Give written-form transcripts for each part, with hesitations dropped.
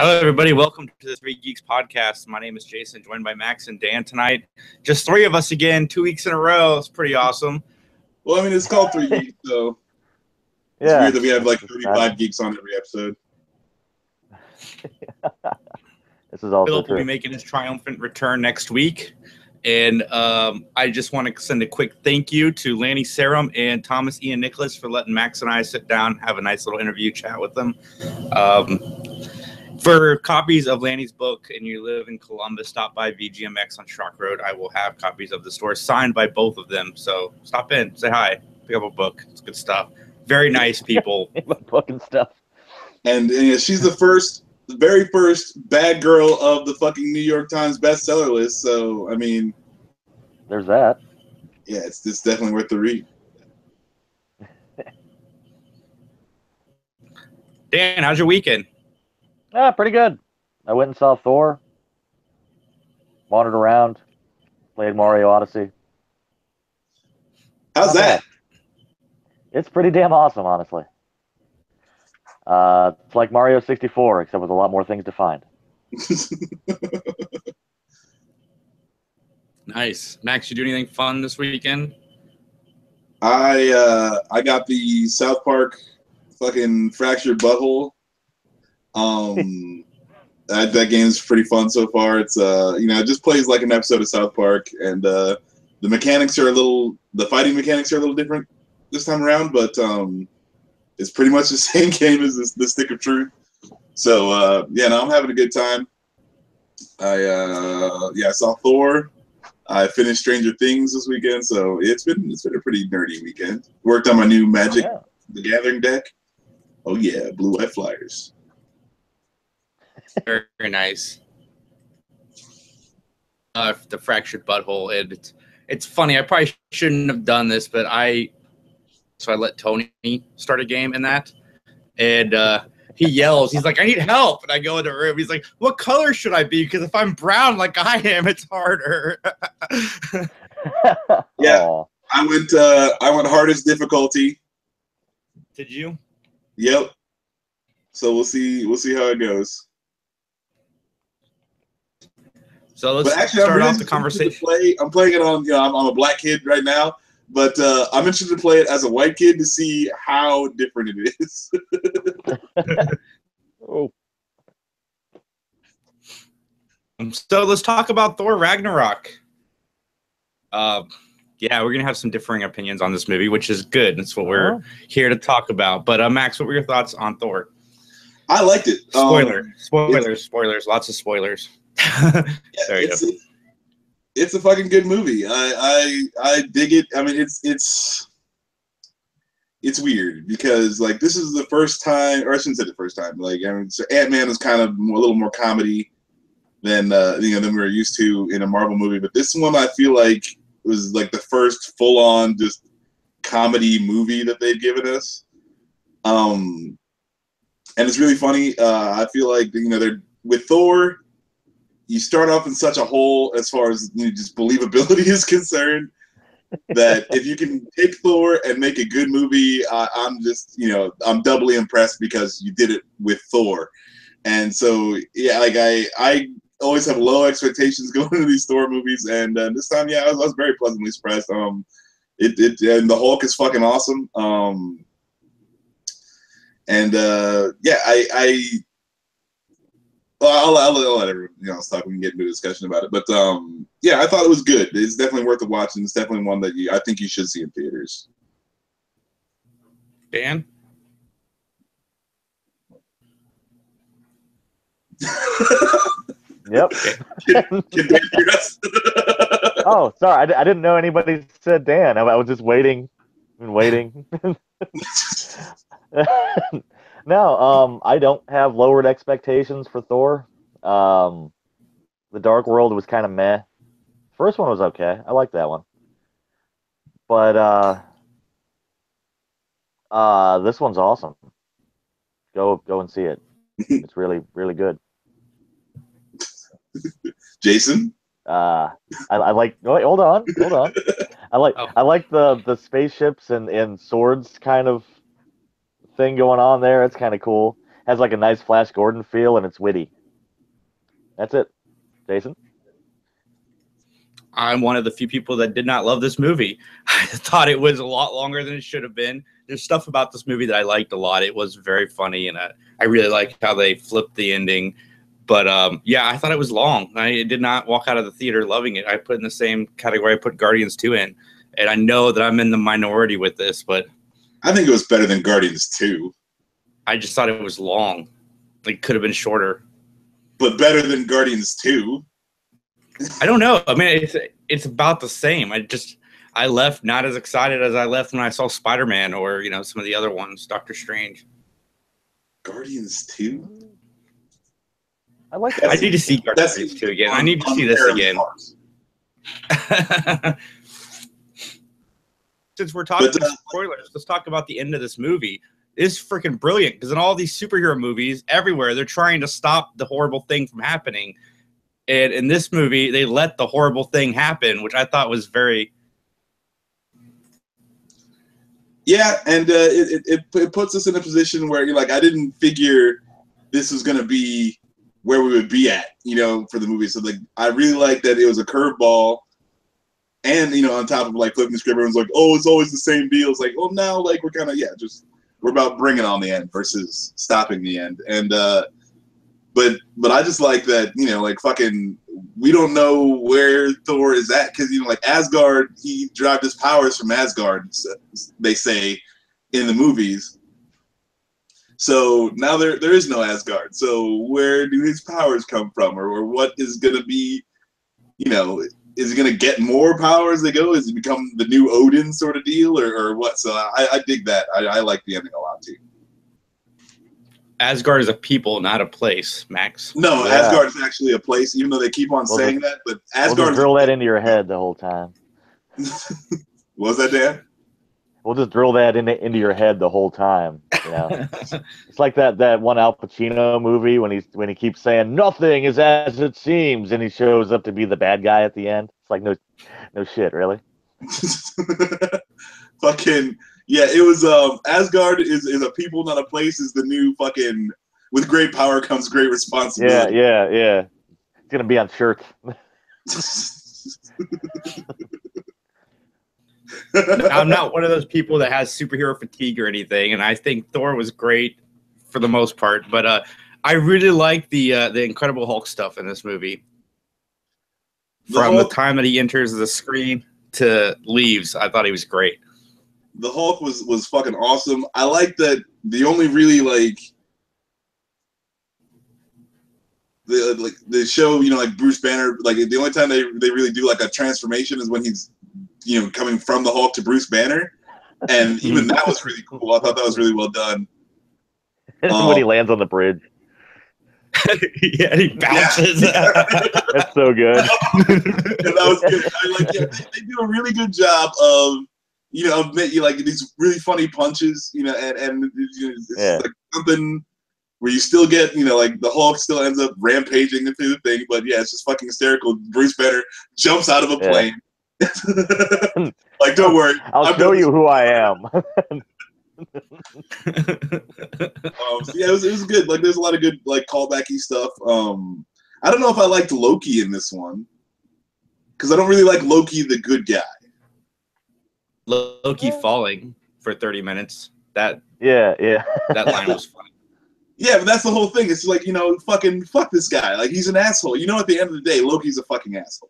Hello, everybody. Welcome to the Three Geeks podcast. My name is Jason, joined by Max and Dan tonight. Just three of us again, 2 weeks in a row. It's pretty awesome. Well, I mean, it's called Three Geeks, so it's weird that we have like 35 geeks on every episode. This is also Philip true. will be making his triumphant return next week. And I just want to send a quick thank you to Lanny Serum and Thomas Ian Nicholas for letting Max and I sit down, have a nice little interview chat with them. For copies of Lanny's book and you live in Columbus, stop by VGMX on Schrock Road. I will have copies of the store signed by both of them. So stop in, say hi, pick up a book. It's good stuff. Very nice people. Book and stuff. And she's the very first bad girl of the fucking New York Times bestseller list. So, I mean, there's that. Yeah, it's definitely worth the read. Dan, how's your weekend? Pretty good. I went and saw Thor. Wandered around. Played Mario Odyssey. How's that? It's pretty damn awesome, honestly. It's like Mario 64, except with a lot more things to find. Nice. Max, you do anything fun this weekend? I got the South Park fucking Fractured Butthole. That game's pretty fun so far. It's it just plays like an episode of South Park, and the mechanics are the fighting mechanics are a little different this time around, but it's pretty much the same game as the Stick of Truth. So I'm having a good time. I saw Thor. I finished Stranger Things this weekend, so it's been a pretty nerdy weekend. Worked on my new Magic the Gathering deck. Oh yeah, Blue White Flyers. Very, very nice. The Fractured Butthole. It's funny. I probably shouldn't have done this, but I let Tony start a game in that, and he yells. He's like, "I need help!" And I go in the room. He's like, "What color should I be? Because if I'm brown like I am, it's harder." Yeah, I went hardest difficulty. Did you? Yep. So we'll see how it goes. So let's start off the conversation. I'm playing it on, I'm a black kid right now, but I'm interested to play it as a white kid to see how different it is. Oh. So let's talk about Thor Ragnarok. We're going to have some differing opinions on this movie, which is good. That's what we're here to talk about. But Max, what were your thoughts on Thor? I liked it. Spoilers, lots of spoilers. It's a fucking good movie. I dig it. I mean, it's weird because like this is the first time, or I shouldn't say the first time. Like so Ant-Man is kind of a little more comedy than we were used to in a Marvel movie. But this one I feel like was like the first full-on just comedy movie that they've given us. And it's really funny. I feel like they're with Thor. You start off in such a hole as far as just believability is concerned that if you can take Thor and make a good movie, I'm just I'm doubly impressed because you did it with Thor. And so like I always have low expectations going into these Thor movies, and this time I was very pleasantly surprised. And the Hulk is fucking awesome. I'll let everyone stop and get into a discussion about it. But I thought it was good. It's definitely worth a watch, and it's definitely one that I think you should see in theaters. Dan? Yep. Can Dan hear us? Oh, sorry. I didn't know anybody said Dan. I was just waiting and waiting. No, I don't have lowered expectations for Thor. The Dark World was kind of meh. First one was okay. I liked that one. But this one's awesome. Go and see it. It's really, really good. Jason? I like. Wait, hold on. I like the spaceships and swords kind of thing going on there. It's kind of cool. has like a nice Flash Gordon feel, and it's witty. That's it. Jason? I'm one of the few people that did not love this movie. I thought it was a lot longer than it should have been. There's stuff about this movie that I liked a lot. It was very funny, and I really liked how they flipped the ending. But yeah, I thought it was long. I did not walk out of the theater loving it. I put in the same category I put Guardians 2 in. And I know that I'm in the minority with this, but I think it was better than Guardians 2. I just thought it was long. Like, could have been shorter. But better than Guardians 2. I don't know. I mean, it's about the same. I left not as excited as I left when I saw Spider-Man or, some of the other ones, Doctor Strange. Guardians 2? I like that. I need to see Guardians 2 again. I need to see this again. Since we're talking about spoilers, let's talk about the end of this movie. It's freaking brilliant because in all these superhero movies, everywhere, they're trying to stop the horrible thing from happening. And in this movie, they let the horrible thing happen, which I thought was very... Yeah, and it puts us in a position where you're like, I didn't figure this was going to be where we would be at, for the movie. So, like, I really like that it was a curveball. And, on top of, like, flipping the script, everyone's like, oh, it's always the same deal. It's like, well, now, like, we're kind of, we're about bringing on the end versus stopping the end. And, but I just like that, like, fucking, we don't know where Thor is at. Because, like, Asgard, he derived his powers from Asgard, they say, in the movies. So now there is no Asgard. So where do his powers come from? Or what is going to be, is he going to get more power as they go? Is he become the new Odin sort of deal or what? So I dig that. I like the ending a lot too. Asgard is a people, not a place, Max. No, yeah. Asgard is actually a place, even though they keep on saying that. But Asgard. We'll just drill that into your head the whole time. What was that, Dan? We'll just drill that into your head the whole time. It's like that one Al Pacino movie when he keeps saying nothing is as it seems, and he shows up to be the bad guy at the end. It's like no shit, really. Fucking yeah, it was Asgard is a people, not a place. Is the new fucking with great power comes great responsibility. Yeah. It's gonna be on shirts. I'm not one of those people that has superhero fatigue or anything, and I think Thor was great for the most part. But I really like the Incredible Hulk stuff in this movie. From the time that he enters the screen to leaves, I thought he was great. The Hulk was fucking awesome. I like that the only really the show, like Bruce Banner, like the only time they really do like a transformation is when he's coming from the Hulk to Bruce Banner, and even that was really cool. I thought that was really well done. When he lands on the bridge. Yeah, he bounces. Yeah. That's so good. And that was good. They do a really good job of like these really funny punches, and it's like something where you still get, like the Hulk still ends up rampaging into the thing, but yeah, it's just fucking hysterical. Bruce Banner jumps out of a plane. Like, don't worry. I'll show you who I am. Yeah, it was good. Like, there's a lot of good like callbacky stuff. I don't know if I liked Loki in this one because I don't really like Loki, the good guy. Loki falling for 30 minutes. That line was funny. Yeah, but that's the whole thing. It's like, fucking fuck this guy. Like, he's an asshole. At the end of the day, Loki's a fucking asshole.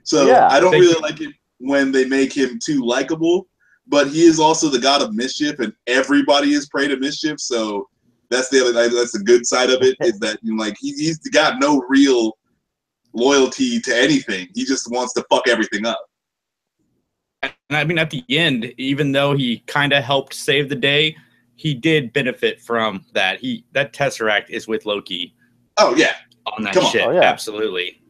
So I don't really like it when they make him too likable, but he is also the god of mischief, and everybody is prey to mischief. So that's that's the good side of it, is that he's got no real loyalty to anything. He just wants to fuck everything up. And I mean, at the end, even though he kind of helped save the day, he did benefit from that. That Tesseract is with Loki. Oh yeah, on that shit, absolutely.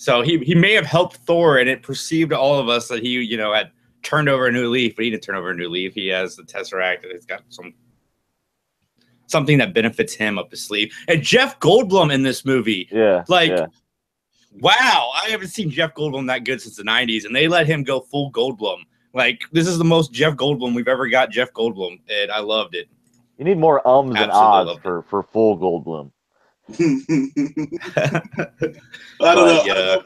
So he may have helped Thor, and it perceived to all of us that he, had turned over a new leaf, but he didn't turn over a new leaf. He has the Tesseract, and it's got something that benefits him up his sleeve. And Jeff Goldblum in this movie, wow, I haven't seen Jeff Goldblum that good since the 90s, and they let him go full Goldblum. Like, this is the most Jeff Goldblum we've ever got, Jeff Goldblum, and I loved it. You need more ums and ahs Absolutely for full Goldblum. I don't know.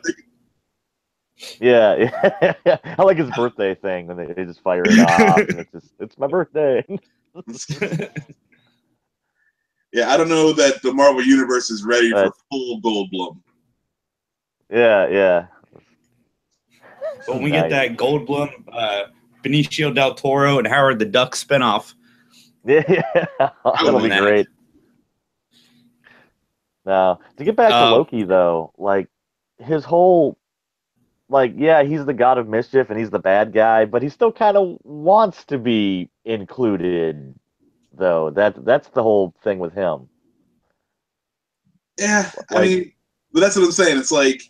Yeah, I like his birthday thing when they just fire it off, and it's my birthday. Yeah, I don't know that the Marvel Universe is ready for But- full Goldblum. Yeah. When we get that Goldblum, Benicio del Toro, and Howard the Duck spinoff. Yeah, that'll be great. Now, to get back to Loki, though, like, his whole, like, yeah, he's the god of mischief and he's the bad guy, but he still kind of wants to be included, though. That's the whole thing with him. Yeah, Like, I mean, but that's what I'm saying. It's like,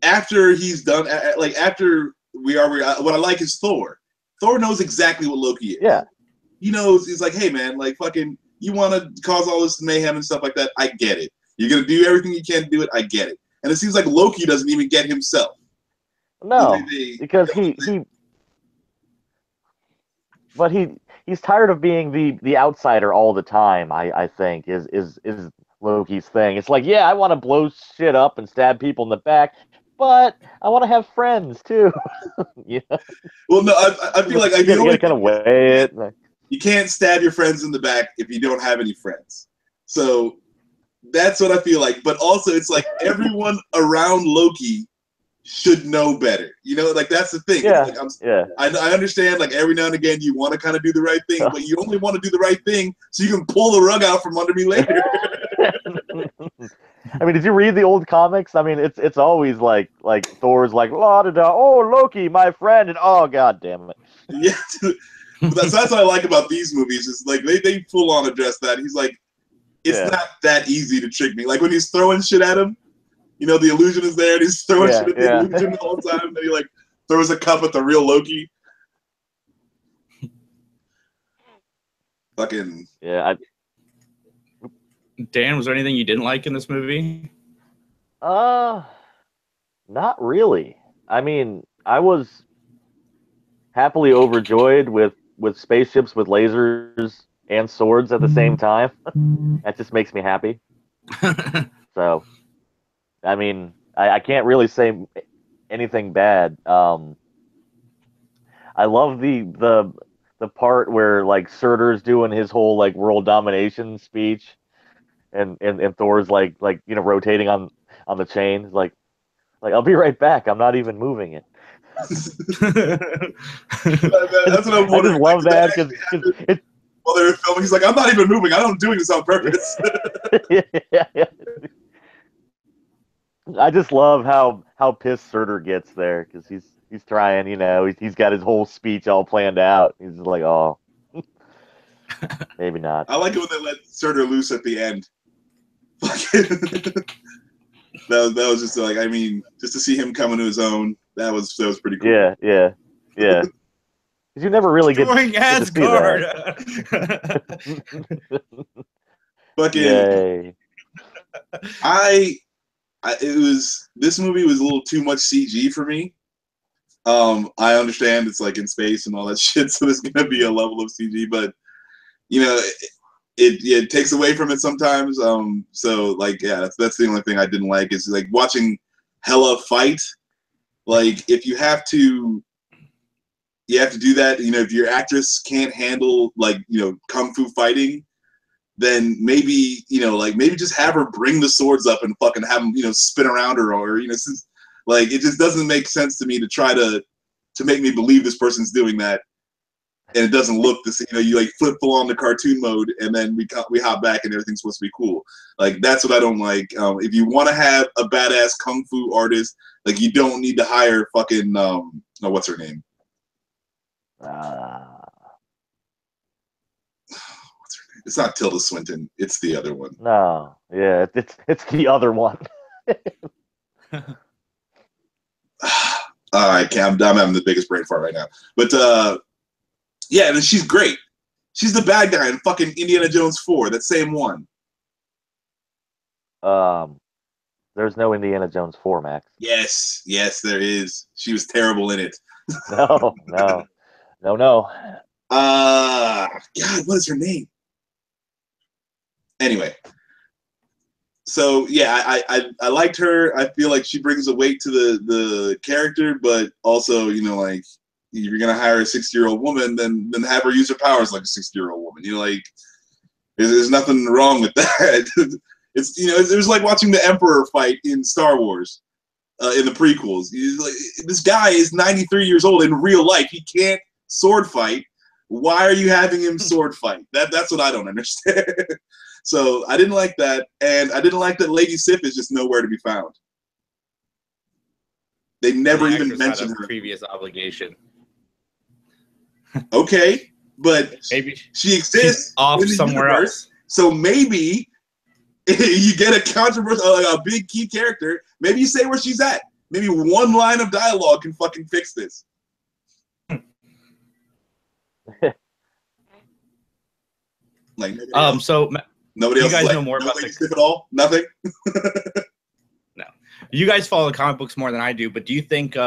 after he's done, like, after what I like is Thor. Thor knows exactly what Loki is. Yeah. He knows, he's like, hey, man, like, fucking, you want to cause all this mayhem and stuff like that? I get it. You're going to do everything you can to do it? I get it. And it seems like Loki doesn't even get himself. No, because but he's tired of being the outsider all the time. I think is Loki's thing. It's like, yeah, I want to blow shit up and stab people in the back, but I want to have friends too. Yeah. Well, no, I feel like you gotta kind of weigh it. You can't stab your friends in the back if you don't have any friends. So that's what I feel like. But also, it's like everyone around Loki should know better. You know, like, that's the thing. Yeah. It's like, I understand, like, every now and again you want to kind of do the right thing, but you only want to do the right thing so you can pull the rug out from under me later. I mean, did you read the old comics? I mean, it's always like Thor's like, la da da, oh, Loki, my friend, and oh, god damn it. Yeah. That's what I like about these movies, is like they full on address that. He's like, it's not that easy to trick me. Like, when he's throwing shit at him, you know, the illusion is there, and he's throwing shit at the illusion the whole time, and he, like, throws a cup at the real Loki. Fucking... Yeah. Dan, was there anything you didn't like in this movie? Not really. I mean, I was happily overjoyed with spaceships with lasers and swords at the same time. That just makes me happy. So, I mean, I can't really say anything bad. I love the part where, like, Surtur's doing his whole, like, world domination speech, and Thor's like you know, rotating on the chain, like I'll be right back. I'm not even moving it. That's what I'm wondering. I just love that because while they were filming, he's like, I'm not even moving. I'm doing this on purpose. Yeah. I just love how pissed Surtur gets there, because he's trying, you know, he's got his whole speech all planned out. He's just like, oh, maybe not. I like it when they let Surtur loose at the end. that was just like, I mean, just to see him coming to his own, that was pretty cool. Yeah. Because you never really get to see that. Fucking, yay. This movie was a little too much CG for me. I understand it's like in space and all that shit, so there's gonna be a level of CG, but you know, it takes away from it sometimes. So, like, yeah, that's the only thing I didn't like, is like watching Hela fight. Like, if you have to do that, you know, if your actress can't handle, like, you know, kung fu fighting, then maybe, you know, like, maybe just have her bring the swords up and fucking have them, you know, spin around her, or, you know, since, like, it just doesn't make sense to me to try to make me believe this person's doing that, and it doesn't look the same. You know, you like flip full on the cartoon mode, and then we hop back and everything's supposed to be cool. Like, that's what I don't like. If you want to have a badass kung fu artist, like, you don't need to hire fucking what's her name? It's not Tilda Swinton. It's the other one. No, yeah, it's the other one. I can't. I'm having the biggest brain fart right now. But yeah, and she's great. She's the bad guy in fucking Indiana Jones 4. That same one. There's no Indiana Jones 4, Max. Yes, there is. She was terrible in it. No. God, what is her name? Anyway, so yeah, I liked her. I feel like she brings a weight to the character, but also, you know, like, if you're gonna hire a 60-year-old woman, then have her use her powers like a 60-year-old woman. You know, like, there's nothing wrong with that. It's, you know, it was like watching the Emperor fight in Star Wars, in the prequels. Like, this guy is 93 years old in real life. He can't sword fight. Why are you having him sword fight? That's what I don't understand. So I didn't like that, and I didn't like that Lady Sif is just nowhere to be found. They never even mentioned her previous obligation. Okay, but maybe she exists off in the somewhere universe, else. so maybe you get a controversial, a big key character. Maybe you say where she's at. Maybe one line of dialogue can fucking fix this. Like, so nobody else. You guys like, know more no about Lady Sif at all? Nothing. No, you guys follow the comic books more than I do, but do you think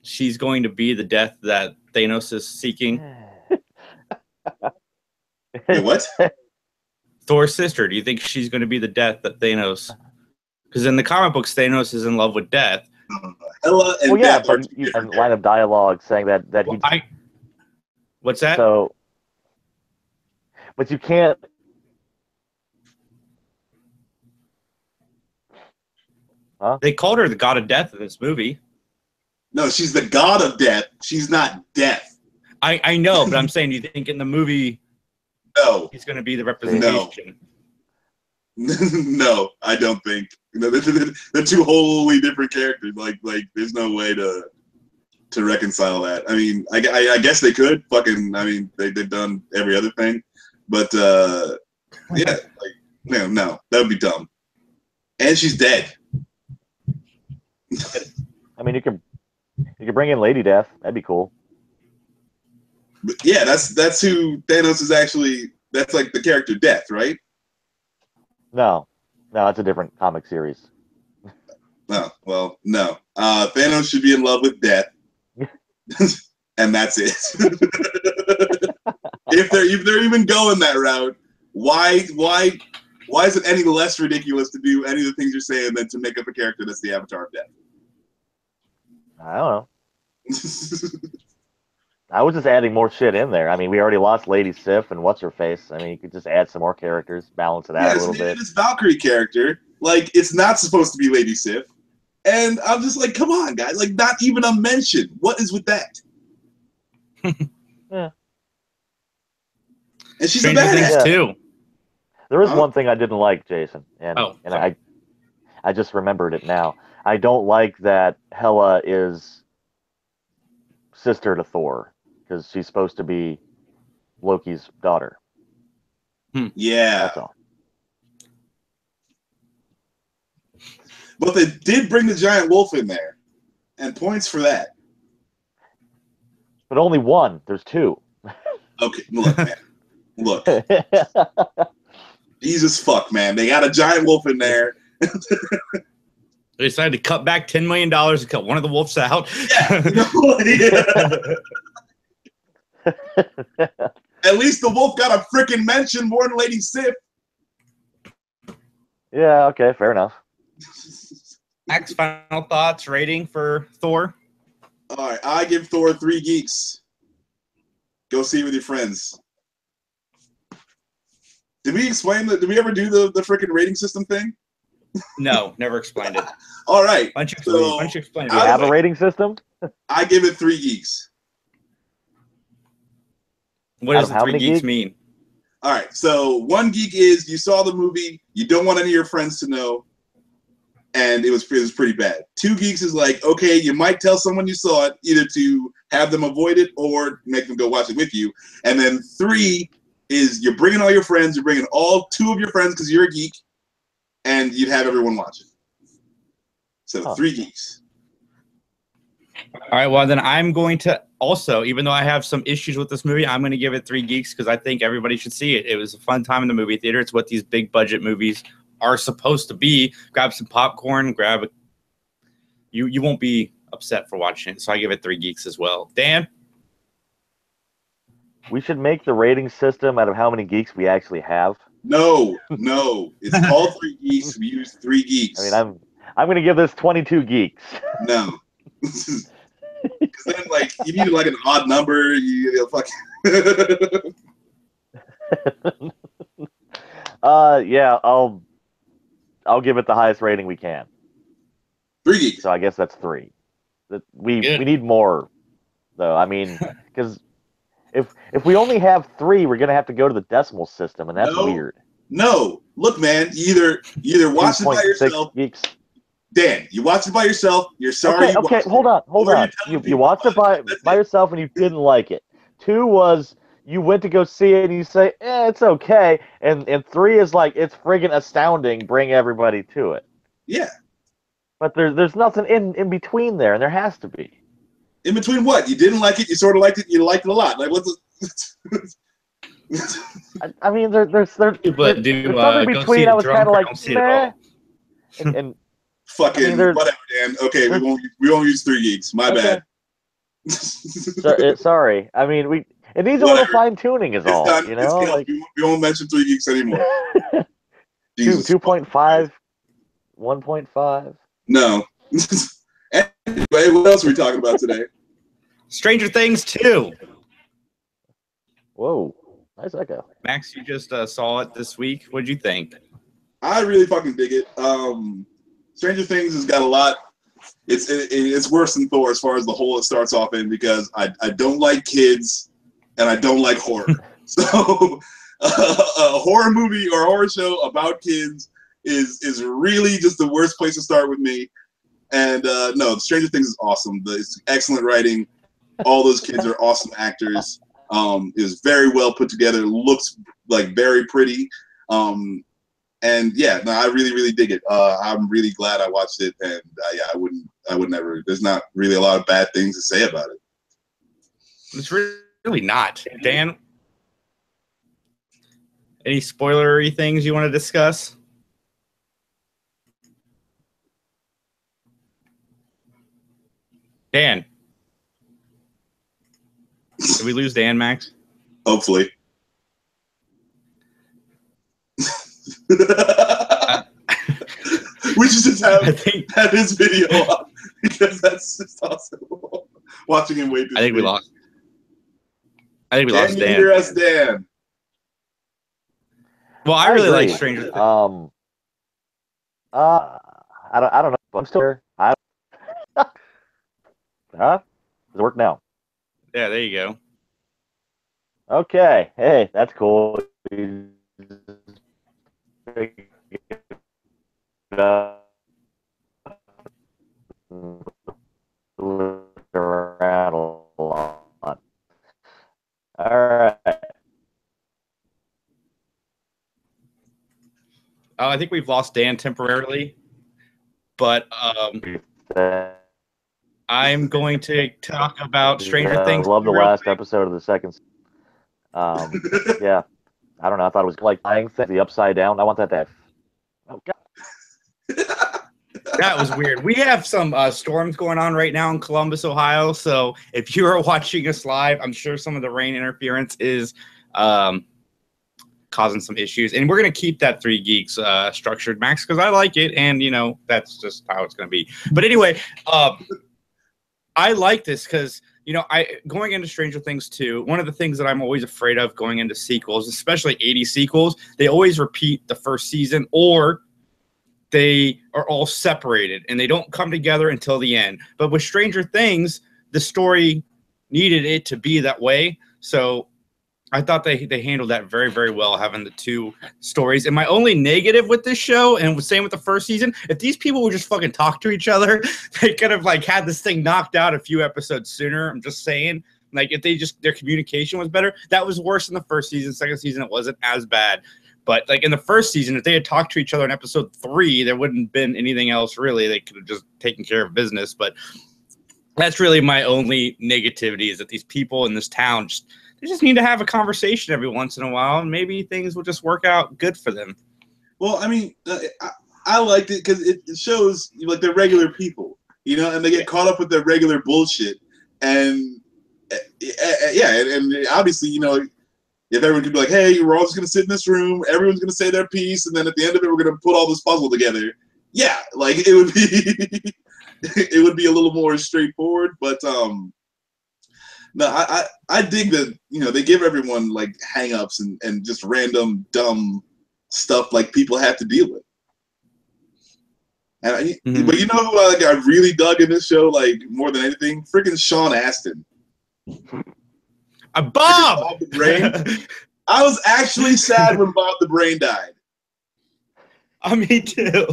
she's going to be the death that Thanos is seeking? Wait, what? Thor's sister. Do you think she's going to be the death that Thanos? Because in the comic books, Thanos is in love with Death. Hela and Death are two a different line of dialogue saying that Well, what's that? So, but you can't. Huh? They called her the God of Death in this movie. No, she's the God of Death. She's not Death. I know, but I'm saying, do you think in the movie, no, he's going to be the representation? No, I don't think. You know, they're two wholly different characters. Like there's no way to reconcile that. I mean, I guess they could. Fucking, I mean, they've done every other thing, but yeah, like no, that would be dumb. And she's dead. I mean, you can bring in Lady Death. That'd be cool. But yeah, that's who Thanos is actually. That's like the character Death, right? No, it's a different comic series. No, well, no. Thanos should be in love with Death, and that's it. if they're even going that route, why is it any less ridiculous to do any of the things you're saying than to make up a character that's the avatar of Death? I don't know. I was just adding more shit in there. I mean, we already lost Lady Sif and what's her face. I mean, you could just add some more characters, balance it out a little bit. This Valkyrie character, like, it's not supposed to be Lady Sif, and I'm just like, come on, guys, like, not even a mention. What is with that? Yeah. And she's Stranger a badass Things too. There is one thing I didn't like, Jason, and I just remembered it now. I don't like that Hela is sister to Thor, because she's supposed to be Loki's daughter. Yeah. That's all. But they did bring the giant wolf in there, and points for that. But only one. There's two. Okay, look, man. Look. Jesus fuck, man. They got a giant wolf in there. They decided to cut back $10 million and cut one of the wolves out. Yeah. At least the wolf got a freaking mention more than Lady Sif. Yeah, okay, fair enough. Max, final thoughts, rating for Thor? All right, I give Thor 3 geeks. Go see it with your friends. Did we explain that? Did we ever do the freaking rating system thing? No, never explained it. All right. Why don't you explain it? Do you have a rating system? I give it 3 geeks. What does the 3 geeks mean? All right. So 1 geek is you saw the movie, you don't want any of your friends to know, and it was pretty bad. 2 geeks is like, okay, you might tell someone you saw it, either to have them avoid it or make them go watch it with you. And then 3 is you're bringing all your friends, you're bringing all 2 of your friends because you're a geek, and you'd have everyone watch it. So 3 geeks. All right, well, then I'm going to also, even though I have some issues with this movie, I'm going to give it 3 geeks because I think everybody should see it. It was a fun time in the movie theater. It's what these big budget movies are supposed to be. Grab some popcorn, you won't be upset for watching it. So I give it 3 geeks as well. Dan? We should make the rating system out of how many geeks we actually have. No, it's called 3 Geeks. We use 3 Geeks. I mean, I'm going to give this 22 geeks. No. Because then, like, you need like an odd number. You fucking. Yeah, I'll give it the highest rating we can. 3 Geeks. So I guess that's 3. We need more, though. I mean, because if we only have 3, we're gonna have to go to the decimal system, and that's weird. No, look, man. You either watch it by yourself. Geeks. Dan, you watch it by yourself. You're sorry. Okay, hold on. You watched it by yourself and you didn't like it. 2 was you went to go see it and you say, it's okay. And 3 is like, it's friggin' astounding. Bring everybody to it. Yeah. But there's nothing in between there, and there has to be. In between what? You didn't like it. You sort of liked it. You liked it a lot. Like what's I mean, there's something between. I was kind of like, meh. And fucking whatever, Dan. Okay, we won't use 3 Geeks. My bad. Sorry. I mean, it needs a little fine tuning, is all. Done. You know, like, we won't mention 3 Geeks anymore. 2.5, 1.5. No. Anyway, what else are we talking about today? Stranger Things 2. Whoa, nice echo. Max, you just saw it this week. What'd you think? I really fucking dig it. Stranger Things has got a lot. It's worse than Thor as far as the hole it starts off in, because I don't like kids and I don't like horror. So a horror movie or a horror show about kids is really just the worst place to start with me. And no, Stranger Things is awesome. It's excellent writing. All those kids are awesome actors. Is very well put together. Looks like very pretty. And yeah, no, I really dig it. I'm really glad I watched it. And yeah, I would never. There's not really a lot of bad things to say about it. It's really not. Dan, any spoilery things you want to discuss? Dan. Did we lose Dan, Max? Hopefully. We should just have his video up, because that's just awesome. Watching him wait. I think we lost Dan. Hear us, Dan. Well, I really like Stranger Things. I don't know. I'm still here. Huh? Does it work now? Yeah, there you go. Okay. Hey, that's cool. Around a lot. All right. I think we've lost Dan temporarily, but I'm going to talk about Stranger Things. I love the last episode of the second. Yeah, I don't know. I thought it was like flying thing, the upside down. I want that to have. Oh God. That was weird. We have some storms going on right now in Columbus, Ohio. So if you are watching us live, I'm sure some of the rain interference is causing some issues. And we're going to keep that 3 Geeks structured, Max, because I like it. And, you know, that's just how it's going to be. But anyway, I like this because, you know, going into Stranger Things 2, one of the things that I'm always afraid of going into sequels, especially 80 sequels, they always repeat the first season, or they are all separated and they don't come together until the end. But with Stranger Things, the story needed it to be that way. So I thought they handled that very, very well, having the 2 stories. And my only negative with this show, and same with the first season, if these people would just fucking talk to each other, they could have like had this thing knocked out a few episodes sooner. I'm just saying, like, if they just, their communication was better. That was worse in the first season. Second season, it wasn't as bad. But like in the first season, if they had talked to each other in episode 3, there wouldn't have been anything else really. They could have just taken care of business. But that's really my only negativity, is that these people in this town they just need to have a conversation every once in a while, and maybe things will just work out good for them. Well, I mean, I liked it because it shows like they're regular people, you know, and they get caught up with their regular bullshit. And Yeah, and obviously, you know, if everyone could be like, hey, we're all just going to sit in this room, everyone's going to say their piece, and then at the end of it, we're going to put all this puzzle together. Yeah, like it would be, it would be a little more straightforward. But no, I dig that, you know, they give everyone like hang-ups and just random dumb stuff like people have to deal with. And but you know who like I really dug in this show like more than anything? Freaking Sean Astin. Bob the Brain. I was actually sad when Bob the Brain died. Me too.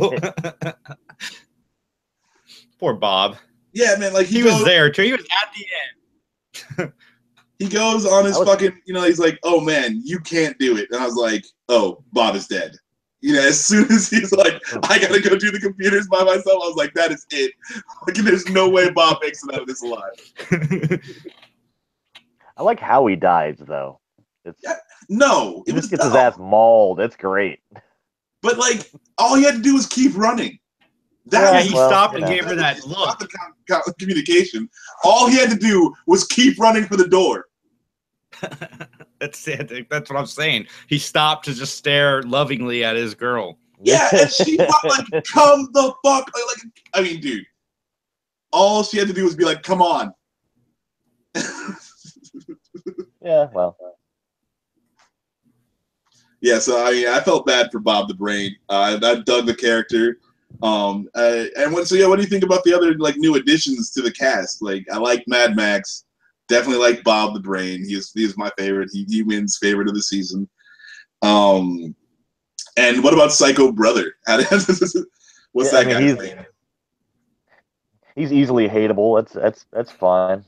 Poor Bob. Yeah, man. Like he was there too. He was at the end. He goes on his fucking, you know, he's like, "Oh man, you can't do it," and I was like, "Oh, Bob is dead." You know, as soon as he's like, "I gotta go do the computers by myself," I was like, "That is it." Like, there's no way Bob makes it out of this alive. I like how he dies, though. No, he just gets his ass mauled. It's great. But like, all he had to do was keep running. He stopped and gave her that look. The communication. All he had to do was keep running for the door. That's it. That's what I'm saying. He stopped to just stare lovingly at his girl. Yeah, and she was like, "Come the fuck!" Like, I mean, dude. All she had to do was be like, "Come on." Yeah, well. Yeah, so I mean, I felt bad for Bob the Brain. I dug the character. And what do you think about the other like new additions to the cast? Like, I like Mad Max. Definitely like Bob the Brain. He is my favorite. He wins favorite of the season. And what about Psycho Brother? What's that guy's name? He's easily hateable. That's fine.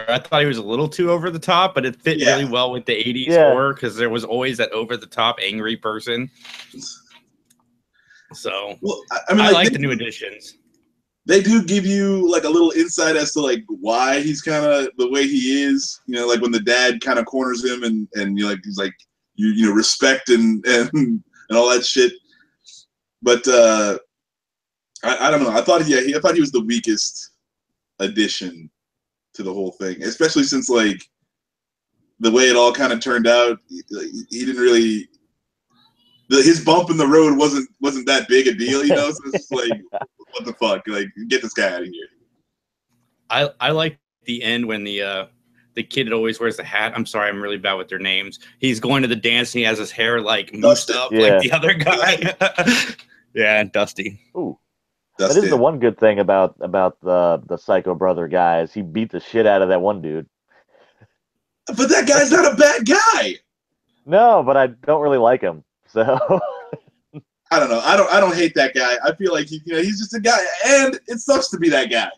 I thought he was a little too over the top, but it fit really well with the 80s horror because there was always that over the top angry person. So, well, I mean, I like the new additions. They do give you like a little insight as to like why he's kind of the way he is. You know, like when the dad kind of corners him and you like he's like you know respect and all that shit. But I don't know. I thought he was the weakest addition to the whole thing, especially since like the way it all kind of turned out. He didn't really. His bump in the road wasn't that big a deal, you know. So it's just like, what the fuck? Like, get this guy out of here. I like the end when the kid always wears the hat. I'm sorry, I'm really bad with their names. He's going to the dance and he has his hair like moosed up like the other guy. Yeah, and Dusty. Ooh. That is the one good thing about the Psycho Brother guys. He beat the shit out of that one dude. But that guy's not a bad guy. No, but I don't really like him. So I don't know. I don't hate that guy. I feel like he's just a guy, and it sucks to be that guy.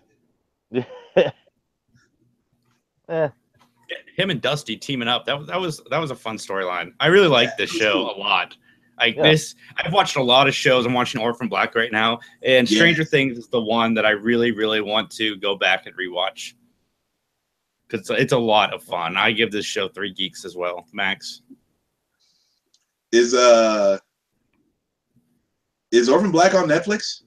Him and Dusty teaming up. That was a fun storyline. I really like this show a lot. I've watched a lot of shows. I'm watching Orphan Black right now, and Stranger Things is the one that I really, really want to go back and rewatch because it's a lot of fun. I give this show 3 geeks as well. Max is Orphan Black on Netflix?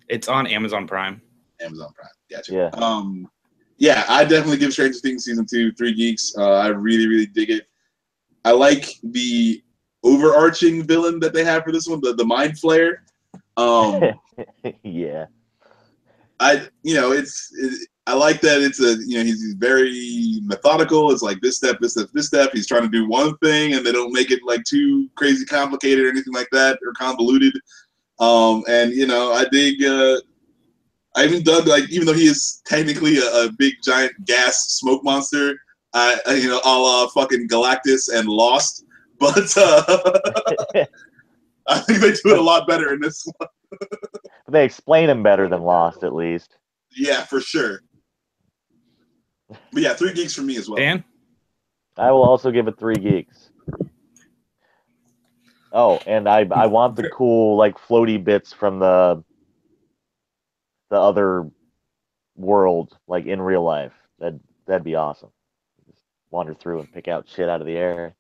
It's on Amazon Prime. Amazon Prime. Gotcha. Yeah. I definitely give Stranger Things season 2 3 geeks. I really, really dig it. I like the overarching villain that they have for this one, the Mind Flayer. Yeah. I like that it's he's very methodical. It's like this step, this step, this step. He's trying to do one thing and they don't make it like too crazy complicated or anything like that or convoluted. And I dig I even dug like even though he is technically a big giant gas smoke monster, a la fucking Galactus and Lost. But I think they do it a lot better in this one. They explain him better than Lost, at least. Yeah, for sure. But yeah, 3 geeks for me as well. Dan? I will also give it 3 geeks. Oh, and I want the cool like floaty bits from the other world, like in real life. That'd be awesome. Just wander through and pick out shit out of the air.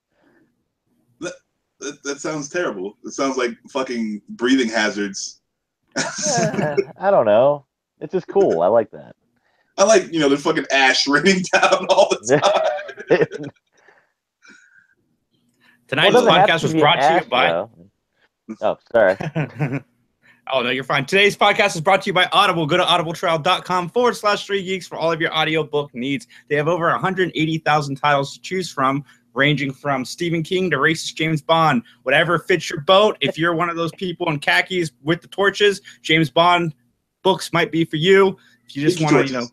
That sounds terrible. It sounds like fucking breathing hazards. I don't know. It's just cool. I like that. I like, the fucking ash raining down all the time. Tonight's podcast was brought to you by... Oh, sorry. Oh, no, you're fine. Today's podcast is brought to you by Audible. Go to audibletrial.com/3geeks for all of your audiobook needs. They have over 180,000 titles to choose from, ranging from Stephen King to racist James Bond. Whatever fits your boat. If you're one of those people in khakis with the torches, James Bond books might be for you. If you just want to,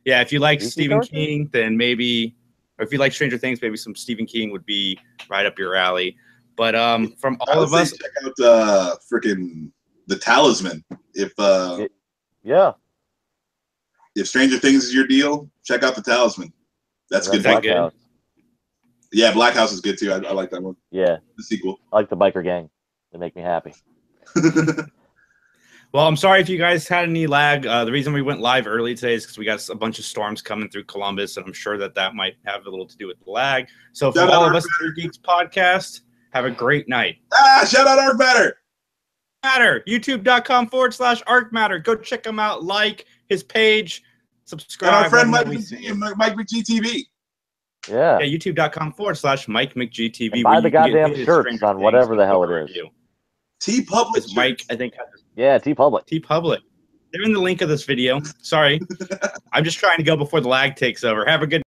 yeah, if you like Stephen King, then maybe, or if you like Stranger Things, maybe some Stephen King would be right up your alley. But from all of us, check out freaking The Talisman. If Stranger Things is your deal, check out The Talisman. That's good. Black Yeah, Black House is good too. I like that one. Yeah, the sequel. I like the biker gang. They make me happy. Well, I'm sorry if you guys had any lag. The reason we went live early today is because we got a bunch of storms coming through Columbus, and I'm sure that might have a little to do with the lag. So for all of us at the Geeks podcast, have a great night. Shout out Arcmatter. YouTube.com/Arcmatter. Go check him out. Like his page. Subscribe. And our friend Mike McGTV. Yeah. YouTube.com/McGTV. Buy the goddamn shirts on whatever the hell it is. T-Public. Mike, I think. Yeah, T-Public. They're in the link of this video. Sorry. I'm just trying to go before the lag takes over. Have a good